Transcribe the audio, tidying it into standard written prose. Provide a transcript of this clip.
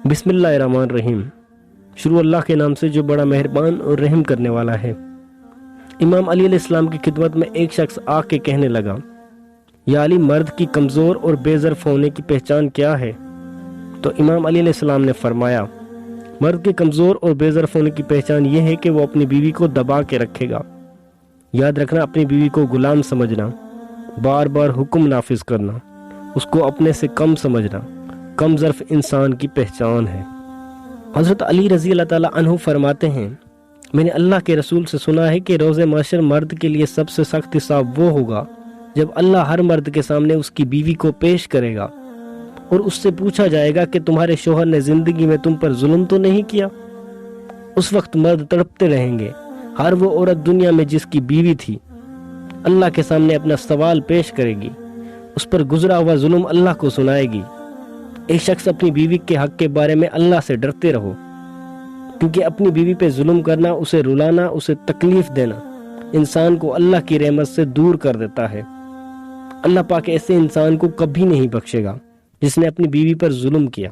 بسم اللہ الرحمن الرحیم۔ شروع اللہ کے نام سے جو بڑا مہربان اور رحم کرنے والا ہے۔ امام علی علیہ السلام کی خدمت میں ایک شخص آ کے کہنے لگا، یا علی، مرد کی کمزور اور بے ظرف ہونے کی پہچان کیا ہے؟ تو امام علی علیہ السلام نے فرمایا، مرد کے کمزور اور بے ظرف ہونے کی پہچان یہ ہے کہ وہ اپنی بیوی کو دبا کے رکھے گا۔ یاد رکھنا، اپنی بیوی کو غلام سمجھنا، بار بار حکم نافذ کرنا، اس کو اپنے سے کم سمجھنا کم ظرف انسان کی پہچان ہے۔ حضرت علی رضی اللہ تعالیٰ عنہ فرماتے ہیں، میں نے اللہ کے رسول سے سنا ہے کہ روز محشر مرد کے لیے سب سے سخت حساب وہ ہوگا جب اللہ ہر مرد کے سامنے اس کی بیوی کو پیش کرے گا اور اس سے پوچھا جائے گا کہ تمہارے شوہر نے زندگی میں تم پر ظلم تو نہیں کیا؟ اس وقت مرد تڑپتے رہیں گے۔ ہر وہ عورت دنیا میں جس کی بیوی تھی اللہ کے سامنے اپنا سوال پیش کرے گی، اس پر گزرا ہوا ظلم اللہ کو سنائے گی۔ ایک شخص اپنی بیوی کے حق کے بارے میں اللہ سے ڈرتے رہو، کیونکہ اپنی بیوی پہ ظلم کرنا، اسے رلانا، اسے تکلیف دینا انسان کو اللہ کی رحمت سے دور کر دیتا ہے۔ اللہ پاک ایسے انسان کو کبھی نہیں بخشے گا جس نے اپنی بیوی پر ظلم کیا۔